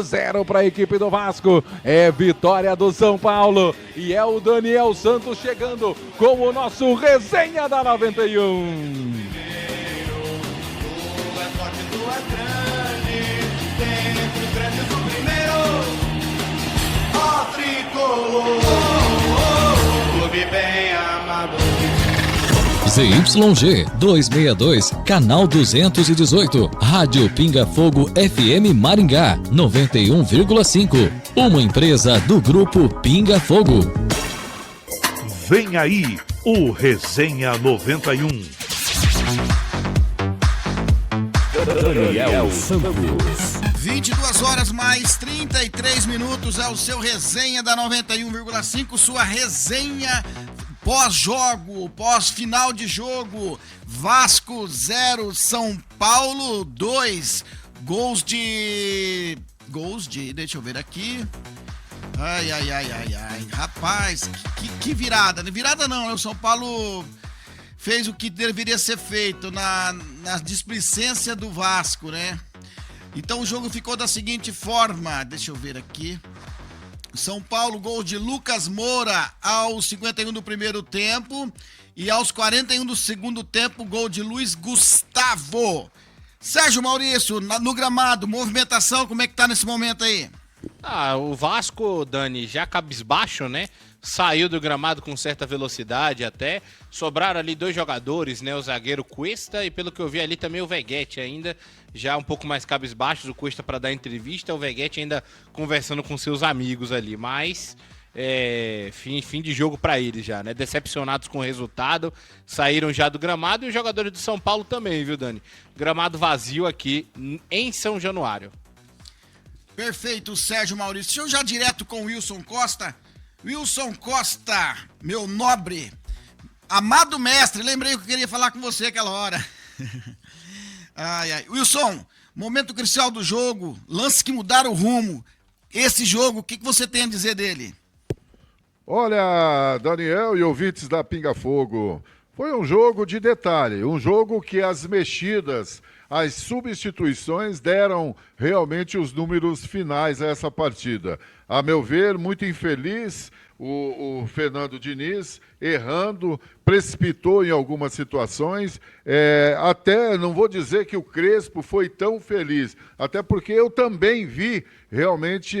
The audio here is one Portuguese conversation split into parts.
0 para a equipe do Vasco, é vitória do São Paulo e é o Daniel Santos chegando com o nosso Resenha da 91. ZYG 262, canal 218, Rádio Pinga Fogo FM Maringá 91,5, uma empresa do grupo Pinga Fogo. Vem aí o Resenha 91. Daniel Santos. 22 horas mais 33 minutos é o seu Resenha da 91,5, sua resenha pós-jogo, pós-final de jogo. Vasco 0, São Paulo 2. Gols de... Deixa eu ver aqui. Ai. Rapaz, que virada. Virada não, né? O São Paulo fez o que deveria ser feito na displicência do Vasco, né? Então o jogo ficou da seguinte forma. Deixa eu ver aqui. São Paulo, gol de Lucas Moura aos 51 do primeiro tempo e aos 41 do segundo tempo, gol de Luiz Gustavo. Sérgio Maurício, no gramado, movimentação, como é que tá nesse momento aí? O Vasco, Dani, já cabisbaixo, né? Saiu do gramado com certa velocidade até. Sobraram ali dois jogadores, né? O zagueiro Cuesta e, pelo que eu vi ali, também o Veguete ainda, já um pouco mais cabisbaixo, o Cuesta para dar entrevista, o Veguete ainda conversando com seus amigos ali, mas fim de jogo para eles já, né? Decepcionados com o resultado, saíram já do gramado e os jogadores do São Paulo também, viu, Dani? Gramado vazio aqui em São Januário. Perfeito, Sérgio Maurício. Deixa eu já direto com o Wilson Costa. Wilson Costa, meu nobre, amado mestre, lembrei que eu queria falar com você aquela hora. Wilson, momento crucial do jogo, lances que mudaram o rumo. Esse jogo, o que você tem a dizer dele? Olha, Daniel e ouvintes da Pinga Fogo, foi um jogo de detalhe, um jogo que as mexidas, as substituições deram realmente os números finais a essa partida. A meu ver, muito infeliz o Fernando Diniz, errando, precipitou em algumas situações. Até não vou dizer que o Crespo foi tão feliz, até porque eu também vi realmente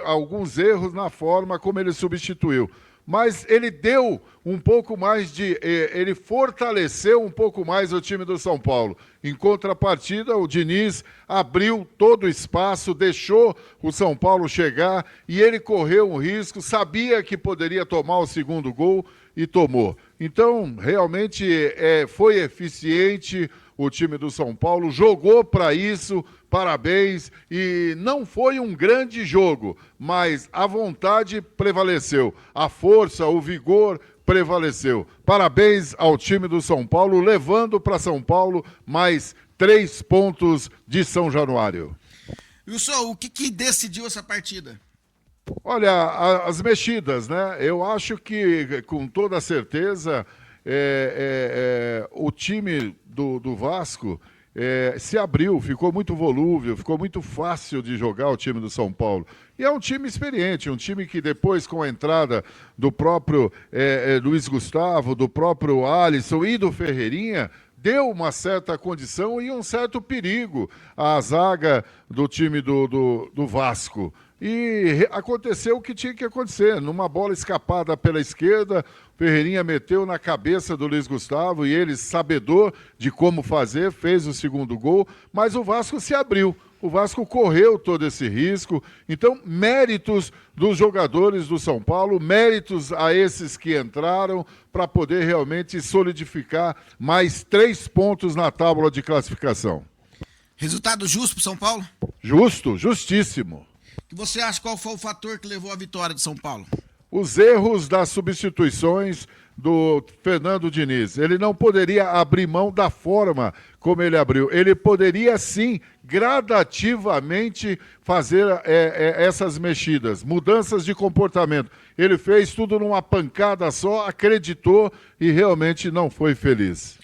alguns erros na forma como ele substituiu. Mas ele deu um pouco mais ele fortaleceu um pouco mais o time do São Paulo. Em contrapartida, o Diniz abriu todo o espaço, deixou o São Paulo chegar e ele correu um risco, sabia que poderia tomar o segundo gol e tomou. Então, realmente foi eficiente o time do São Paulo, jogou para isso, parabéns, e não foi um grande jogo, mas a vontade prevaleceu, a força, o vigor prevaleceu. Parabéns ao time do São Paulo, levando para São Paulo mais 3 pontos de São Januário. Wilson, o que decidiu essa partida? Olha, as mexidas, né? Eu acho que, com toda certeza, o time do Vasco se abriu, ficou muito volúvel, ficou muito fácil de jogar o time do São Paulo. E é um time experiente, um time que depois, com a entrada do próprio Luiz Gustavo, do próprio Alisson e do Ferreirinha, deu uma certa condição e um certo perigo à zaga do time do Vasco. E aconteceu o que tinha que acontecer. Numa bola escapada pela esquerda, Ferreirinha meteu na cabeça do Luiz Gustavo e ele, sabedor de como fazer, fez o segundo gol, mas o Vasco se abriu. O Vasco correu todo esse risco. Então, méritos dos jogadores do São Paulo, méritos a esses que entraram para poder realmente solidificar mais 3 pontos na tábua de classificação. Resultado justo para São Paulo? Justo, justíssimo. E você acha qual foi o fator que levou à vitória de São Paulo? Os erros das substituições do Fernando Diniz. Ele não poderia abrir mão da forma como ele abriu. Ele poderia, sim, gradativamente fazer essas mexidas, mudanças de comportamento. Ele fez tudo numa pancada só, acreditou e realmente não foi feliz.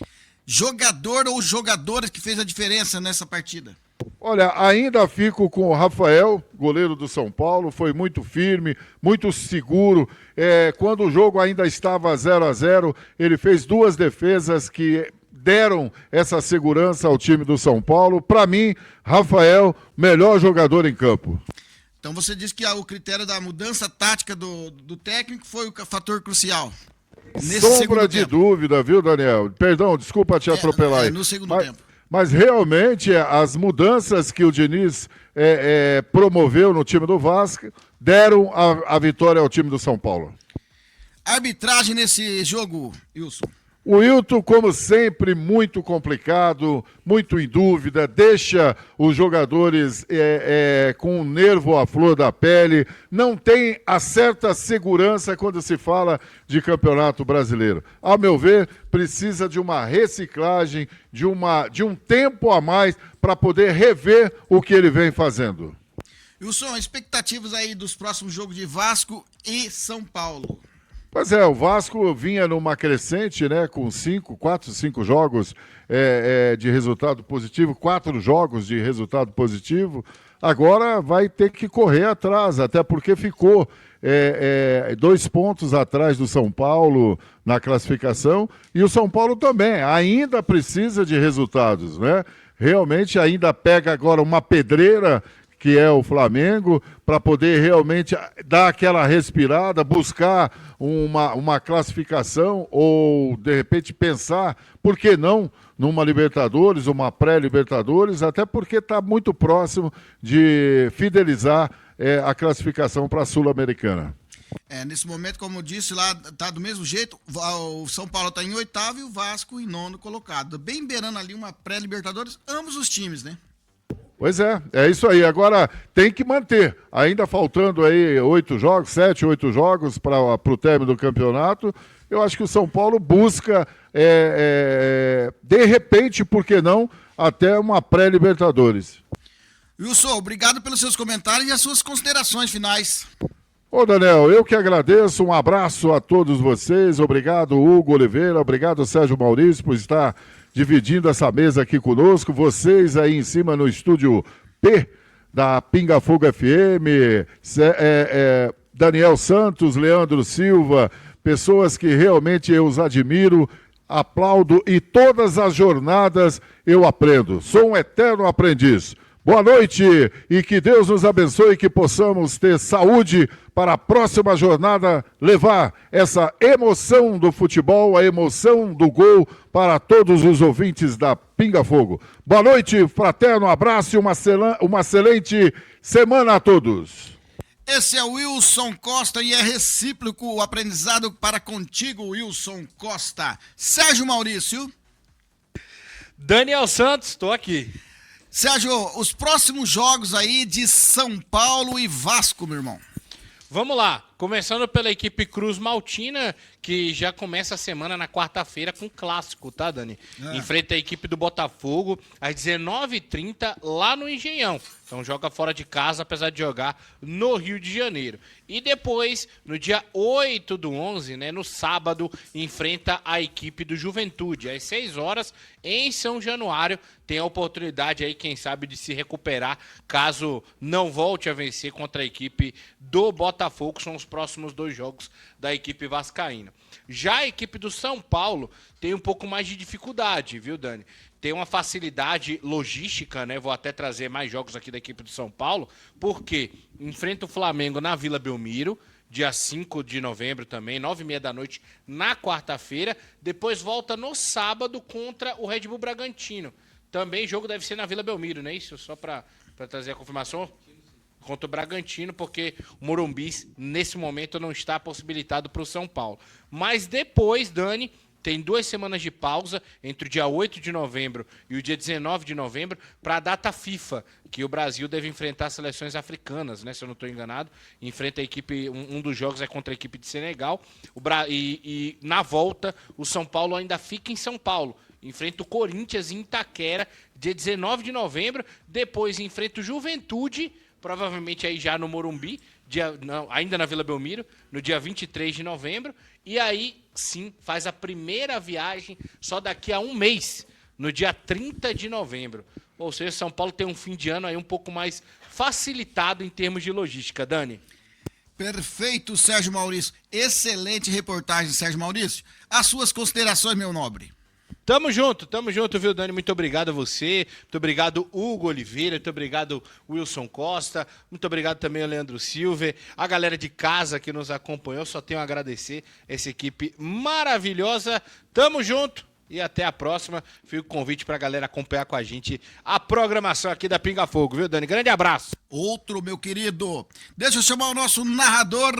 Jogador ou jogadora que fez a diferença nessa partida? Olha, ainda fico com o Rafael, goleiro do São Paulo, foi muito firme, muito seguro. Quando o jogo ainda estava 0-0, ele fez 2 defesas que deram essa segurança ao time do São Paulo. Para mim, Rafael, melhor jogador em campo. Então você diz que o critério da mudança tática do técnico foi o fator crucial. Sombra de dúvida, viu, Daniel? Perdão, desculpa te atropelar aí. No segundo tempo. Mas realmente as mudanças que o Diniz promoveu no time do Vasco deram a vitória ao time do São Paulo. Arbitragem nesse jogo, Wilson. O Wilton, como sempre, muito complicado, muito em dúvida, deixa os jogadores com o nervo à flor da pele, não tem a certa segurança quando se fala de Campeonato Brasileiro. Ao meu ver, precisa de uma reciclagem, de um tempo a mais para poder rever o que ele vem fazendo. Wilson, expectativas aí dos próximos jogos de Vasco e São Paulo. Pois o Vasco vinha numa crescente, né, com 4, 5 jogos de resultado positivo, 4 jogos de resultado positivo. Agora vai ter que correr atrás, até porque ficou 2 pontos atrás do São Paulo na classificação, e o São Paulo também ainda precisa de resultados, né? Realmente ainda pega agora uma pedreira, que é o Flamengo, para poder realmente dar aquela respirada, buscar uma classificação ou, de repente, pensar, por que não, numa Libertadores, uma pré-Libertadores, até porque está muito próximo de fidelizar a classificação para a Sul-Americana. Nesse momento, como eu disse, lá está do mesmo jeito, o São Paulo está em 8º e o Vasco em 9º colocado. Bem beirando ali uma pré-Libertadores, ambos os times, né? Pois é isso aí. Agora tem que manter. Ainda faltando aí 8 jogos, 7, 8 jogos para o término do campeonato. Eu acho que o São Paulo busca, de repente, por que não, até uma pré-Libertadores. Wilson, obrigado pelos seus comentários e as suas considerações finais. Ô, Daniel, eu que agradeço. Um abraço a todos vocês. Obrigado, Hugo Oliveira. Obrigado, Sérgio Maurício, por estar dividindo essa mesa aqui conosco, vocês aí em cima no estúdio P da Pinga Fogo FM, Daniel Santos, Leandro Silva, pessoas que realmente eu os admiro, aplaudo e todas as jornadas eu aprendo. Sou um eterno aprendiz. Boa noite e que Deus nos abençoe e que possamos ter saúde para a próxima jornada, levar essa emoção do futebol, a emoção do gol para todos os ouvintes da Pinga Fogo. Boa noite, fraterno abraço e uma excelente semana a todos. Esse é o Wilson Costa e é recíproco o aprendizado para contigo, Wilson Costa. Sérgio Maurício. Daniel Santos, estou aqui. Sérgio, os próximos jogos aí de São Paulo e Vasco, meu irmão. Vamos lá, começando pela equipe Cruz Maltina, que já começa a semana na quarta-feira com clássico, tá, Dani? Enfrenta a equipe do Botafogo às 19h30 lá no Engenhão. Então joga fora de casa, apesar de jogar no Rio de Janeiro. E depois, no dia 8/11, né, no sábado, enfrenta a equipe do Juventude. Às 6 horas, em São Januário, tem a oportunidade aí, quem sabe, de se recuperar, caso não volte a vencer contra a equipe do Botafogo, que são os próximos 2 jogos da equipe vascaína. Já a equipe do São Paulo tem um pouco mais de dificuldade, viu, Dani? Tem uma facilidade logística, né? Vou até trazer mais jogos aqui da equipe do São Paulo, porque enfrenta o Flamengo na Vila Belmiro, dia 5 de novembro também, 9h30 da noite, na quarta-feira. Depois volta no sábado contra o Red Bull Bragantino. Também o jogo deve ser na Vila Belmiro, não é isso? Só para trazer a confirmação. Contra o Bragantino, porque o Morumbi, nesse momento, não está possibilitado para o São Paulo. Mas depois, Dani, tem 2 semanas de pausa entre o dia 8 de novembro e o dia 19 de novembro para a data FIFA, que o Brasil deve enfrentar seleções africanas, né? Se eu não estou enganado. Enfrenta a equipe, um dos jogos é contra a equipe de Senegal. E na volta, o São Paulo ainda fica em São Paulo. Enfrenta o Corinthians em Itaquera, dia 19 de novembro. Depois enfrenta o Juventude, provavelmente aí já no Morumbi, ainda na Vila Belmiro, no dia 23 de novembro. E aí, sim, faz a primeira viagem só daqui a um mês, no dia 30 de novembro. Ou seja, São Paulo tem um fim de ano aí um pouco mais facilitado em termos de logística, Dani. Perfeito, Sérgio Maurício. Excelente reportagem, Sérgio Maurício. As suas considerações, meu nobre. Tamo junto, viu, Dani? Muito obrigado a você, muito obrigado, Hugo Oliveira, muito obrigado, Wilson Costa, muito obrigado também ao Leandro Silva, a galera de casa que nos acompanhou, só tenho a agradecer essa equipe maravilhosa. Tamo junto e até a próxima. Fica o convite pra galera acompanhar com a gente a programação aqui da Pinga Fogo, viu, Dani? Grande abraço. Outro, meu querido. Deixa eu chamar o nosso narrador,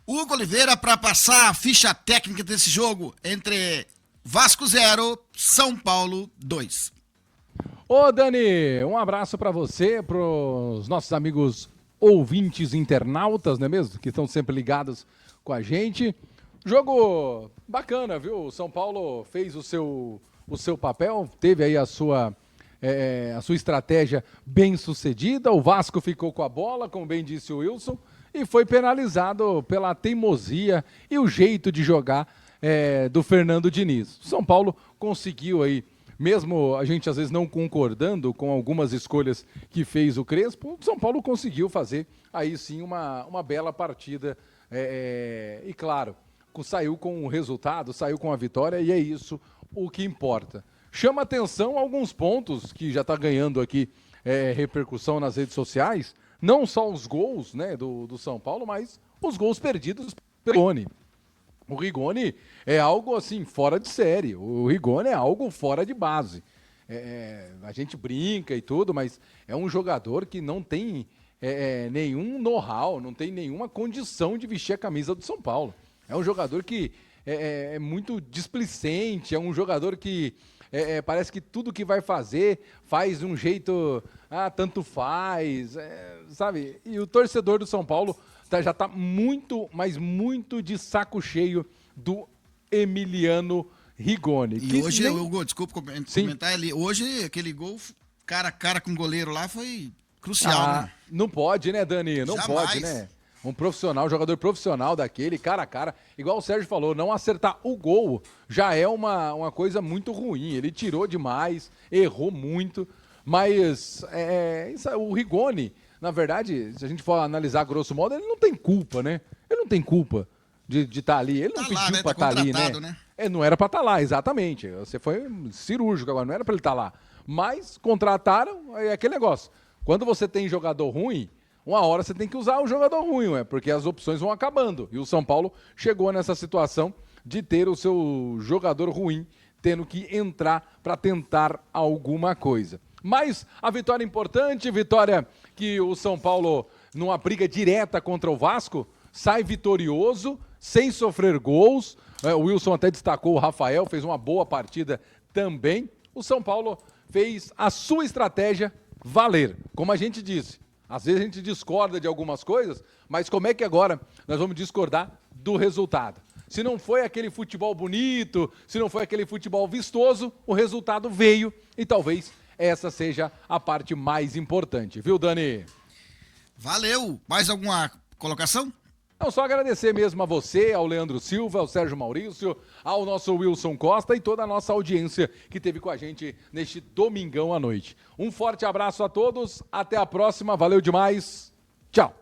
Hugo Oliveira, para passar a ficha técnica desse jogo entre Vasco 0, São Paulo 2. Ô, Dani, um abraço para você, pros nossos amigos ouvintes internautas, não é mesmo? Que estão sempre ligados com a gente. Jogo bacana, viu? O São Paulo fez o seu papel, teve aí a sua estratégia bem sucedida. O Vasco ficou com a bola, como bem disse o Wilson, e foi penalizado pela teimosia e o jeito de jogar do Fernando Diniz. São Paulo conseguiu aí, mesmo a gente às vezes não concordando com algumas escolhas que fez o Crespo, São Paulo conseguiu fazer aí sim uma bela partida e claro, saiu com o resultado, saiu com a vitória e é isso o que importa. Chama atenção alguns pontos que já está ganhando aqui repercussão nas redes sociais, não só os gols, né, do São Paulo, mas os gols perdidos pelo Rigoni. O Rigoni é algo assim fora de série, o Rigoni é algo fora de base. A gente brinca e tudo, mas é um jogador que não tem nenhum know-how, não tem nenhuma condição de vestir a camisa do São Paulo. É um jogador que é muito displicente, é um jogador que parece que tudo que vai fazer faz de um jeito, tanto faz, sabe? E o torcedor do São Paulo já está muito, mas muito de saco cheio do Emiliano Rigoni. E hoje, Hugo, desculpa comentar ali, hoje aquele gol cara a cara com o goleiro lá foi crucial, né? Não pode, né, Dani? Não Jamais. Pode, né? Um profissional, jogador profissional daquele, cara a cara. Igual o Sérgio falou, não acertar o gol já é uma coisa muito ruim. Ele tirou demais, errou muito, mas o Rigoni, na verdade, se a gente for analisar grosso modo, ele não tem culpa, né? Ele não tem culpa de estar ali. Ele não pediu pra estar ali, né? Não era pra estar lá, exatamente. Você foi cirúrgico agora, não era pra ele estar lá. Mas contrataram, é aquele negócio. Quando você tem jogador ruim, uma hora você tem que usar o jogador ruim, porque as opções vão acabando. E o São Paulo chegou nessa situação de ter o seu jogador ruim tendo que entrar para tentar alguma coisa. Mas a vitória importante, vitória que o São Paulo, numa briga direta contra o Vasco, sai vitorioso, sem sofrer gols. O Wilson até destacou o Rafael, fez uma boa partida também. O São Paulo fez a sua estratégia valer, como a gente disse. Às vezes a gente discorda de algumas coisas, mas como é que agora nós vamos discordar do resultado? Se não foi aquele futebol bonito, se não foi aquele futebol vistoso, o resultado veio e talvez essa seja a parte mais importante, viu, Dani? Valeu! Mais alguma colocação? Não, só agradecer mesmo a você, ao Leandro Silva, ao Sérgio Maurício, ao nosso Wilson Costa e toda a nossa audiência que esteve com a gente neste domingão à noite. Um forte abraço a todos, até a próxima, valeu demais, tchau.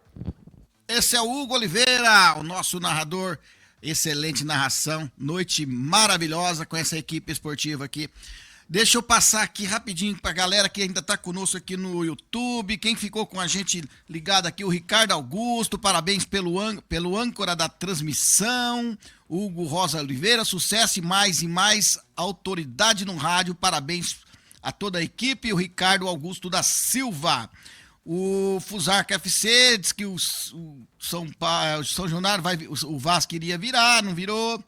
Esse é o Hugo Oliveira, o nosso narrador, excelente narração, noite maravilhosa com essa equipe esportiva aqui. Deixa eu passar aqui rapidinho pra galera que ainda tá conosco aqui no YouTube, quem ficou com a gente ligado aqui, o Ricardo Augusto, parabéns pelo âncora da transmissão, Hugo Rosa Oliveira, sucesso e mais autoridade no rádio, parabéns a toda a equipe, o Ricardo Augusto da Silva. O Fusarca FC diz que o São Januário o Vasco iria virar, não virou.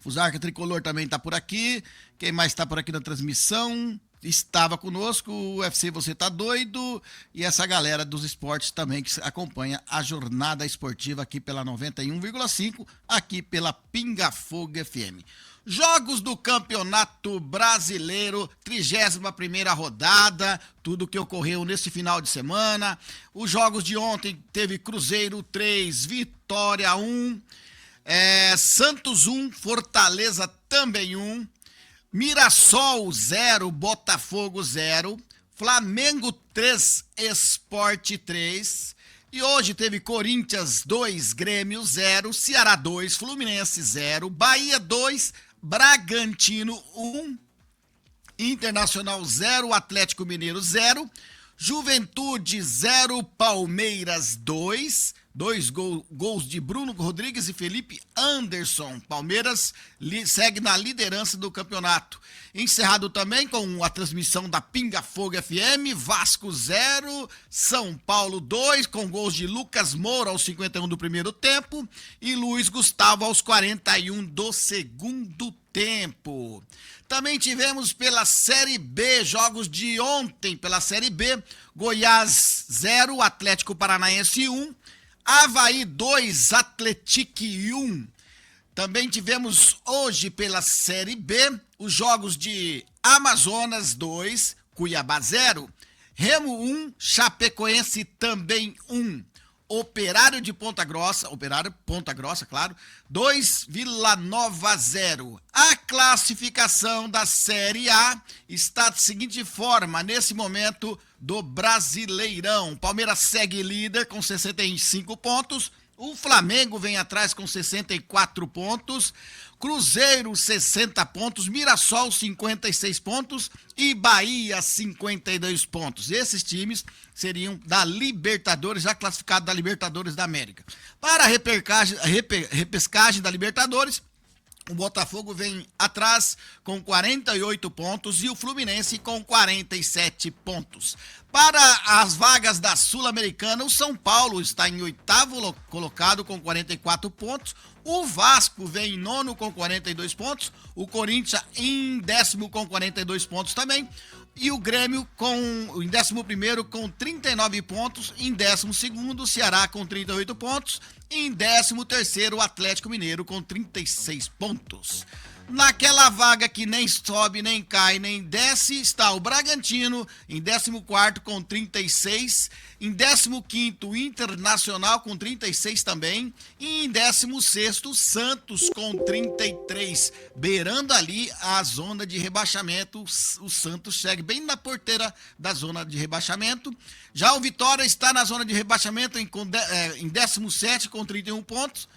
Fusarca Tricolor também está por aqui. Quem mais está por aqui na transmissão? Estava conosco, o UFC Você Tá Doido. E essa galera dos esportes também que acompanha a jornada esportiva aqui pela 91,5, aqui pela Pinga Fogo FM. Jogos do Campeonato Brasileiro, 31ª rodada, tudo que ocorreu nesse final de semana. Os jogos de ontem teve Cruzeiro 3, Vitória 1, Santos 1, Fortaleza também 1, Mirassol 0, Botafogo 0, Flamengo 3, Sport 3. E hoje teve Corinthians 2, Grêmio 0, Ceará 2, Fluminense 0, Bahia 2, Bragantino 1, Internacional 0, Atlético Mineiro 0, Juventude 0, Palmeiras 2, gols de Bruno Rodrigues e Felipe Anderson. Palmeiras segue na liderança do campeonato. Encerrado também com a transmissão da Pinga Fogo FM, Vasco 0, São Paulo 2, com gols de Lucas Moura aos 51 do primeiro tempo e Luiz Gustavo aos 41 do segundo tempo. Também tivemos pela Série B, jogos de ontem pela Série B, Goiás 0, Atlético Paranaense 1, Avaí 2, Atlético 1. Também tivemos hoje pela Série B os jogos de Amazonas 2, Cuiabá 0, Remo 1, Chapecoense também 1, Operário Ponta Grossa, claro, 2, Vila Nova 0. A classificação da Série A está da seguinte forma, nesse momento do Brasileirão. Palmeiras segue líder com 65 pontos, o Flamengo vem atrás com 64 pontos, Cruzeiro 60 pontos, Mirassol 56 pontos e Bahia 52 pontos. Esses times seriam da Libertadores, já classificados da Libertadores da América. Para a repescagem da Libertadores, o Botafogo vem atrás com 48 pontos e o Fluminense com 47 pontos. Para as vagas da Sul-Americana, o São Paulo está em 8º colocado com 44 pontos. O Vasco vem em 9º com 42 pontos. O Corinthians em 10º com 42 pontos também. E o Grêmio em 11º com 39 pontos. Em 12º, o Ceará com 38 pontos. Em 13º, o Atlético Mineiro com 36 pontos. Naquela vaga que nem sobe, nem cai, nem desce, está o Bragantino em 14º com 36, em 15º o Internacional com 36 também, e em 16º o Santos com 33, beirando ali a zona de rebaixamento. O Santos segue bem na porteira da zona de rebaixamento. Já o Vitória está na zona de rebaixamento em 17º com 31 pontos.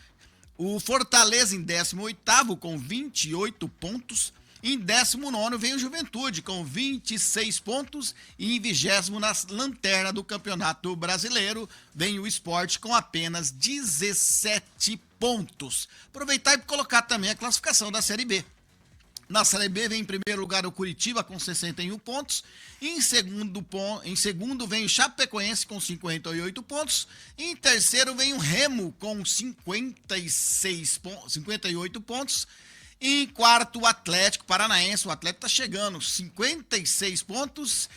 O Fortaleza em 18º com 28 pontos. Em 19º vem o Juventude com 26 pontos. E em 20º, na lanterna do Campeonato Brasileiro, vem o Sport com apenas 17 pontos. Aproveitar e colocar também a classificação da Série B. Na Série B vem em primeiro lugar o Curitiba com 61 pontos. Em segundo vem o Chapecoense com 58 pontos. Em terceiro vem o Remo com 58 pontos. Em quarto o Atlético Paranaense. O Atlético está chegando, 56 pontos.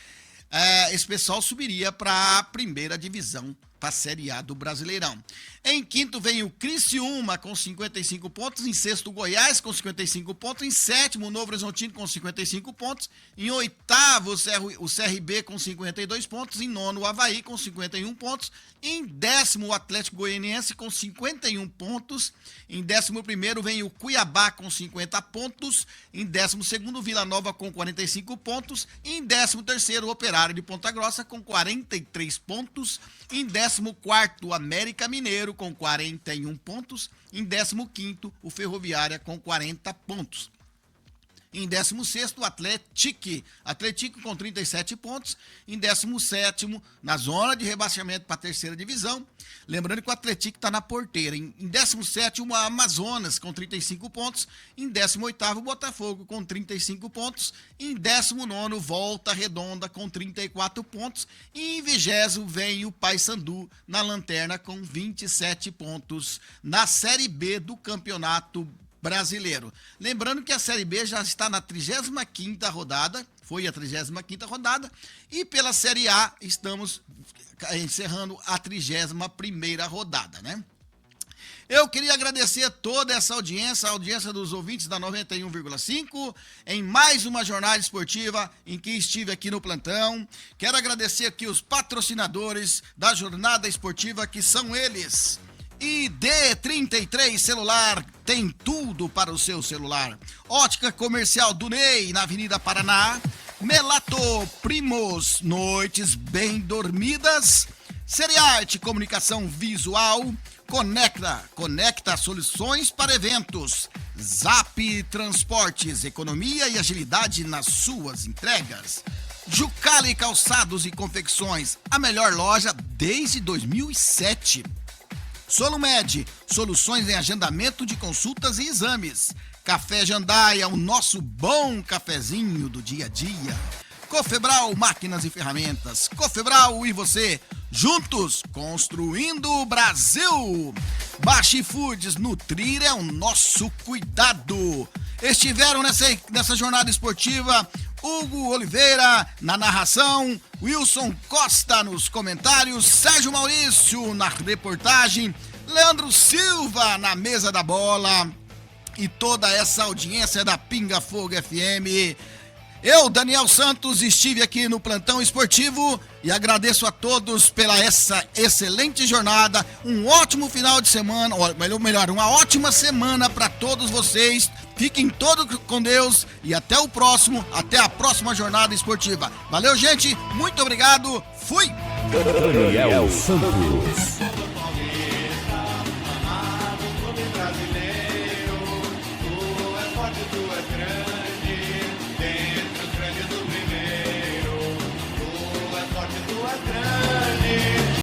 Esse pessoal subiria para a primeira divisão, para a Série A do Brasileirão. Em quinto vem o Criciúma com 55 pontos, em sexto o Goiás com 55 pontos, em sétimo o Novo Horizontino com 55 pontos, em oitavo o CRB com 52 pontos, em nono o Avaí com 51 pontos, em décimo o Atlético Goianiense com 51 pontos, em 11º vem o Cuiabá com 50 pontos, em 12º o Vila Nova com 45 pontos, em 13º o Operário de Ponta Grossa com 43 pontos, em 14º o América Mineiro com 41 pontos, em 15º o Ferroviária com 40 pontos. Em 16º, o Atlético com 37 pontos. Em 17º, na zona de rebaixamento para a terceira divisão. Lembrando que o Atlético está na porteira. Em 17º, o Amazonas com 35 pontos. Em 18º, o Botafogo com 35 pontos. Em 19º, Volta Redonda com 34 pontos. E em 20º, vem o Paysandu na lanterna com 27 pontos na Série B do Campeonato Brasileiro. Lembrando que a Série B já está na 35ª rodada, foi a 35ª rodada, e pela Série A estamos encerrando a 31ª rodada, né? Eu queria agradecer toda essa audiência, a audiência dos ouvintes da 91,5, em mais uma jornada esportiva em que estive aqui no plantão. Quero agradecer aqui os patrocinadores da jornada esportiva, que são eles: ID33 Celular, tem tudo para o seu celular. Ótica Comercial do Ney, na Avenida Paraná, Melato Primos, noites bem dormidas. Seriarte Comunicação Visual. Conecta soluções para eventos. Zap Transportes, economia e agilidade nas suas entregas. Jucali Calçados e Confecções, a melhor loja desde 2007. Solumed, soluções em agendamento de consultas e exames. Café Jandaia, o nosso bom cafezinho do dia a dia. Cofebral, máquinas e ferramentas. Cofebral e você, juntos, construindo o Brasil. Baixi Foods, nutrir é o nosso cuidado. Estiveram nessa jornada esportiva Hugo Oliveira na narração, Wilson Costa nos comentários, Sérgio Maurício na reportagem, Leandro Silva na mesa da bola e toda essa audiência da Pinga Fogo FM. Eu, Daniel Santos, estive aqui no plantão esportivo e agradeço a todos pela essa excelente jornada, um ótimo final de semana, ou melhor, uma ótima semana para todos vocês. Fiquem todos com Deus e até a próxima jornada esportiva. Valeu, gente, muito obrigado, fui! Daniel Santos.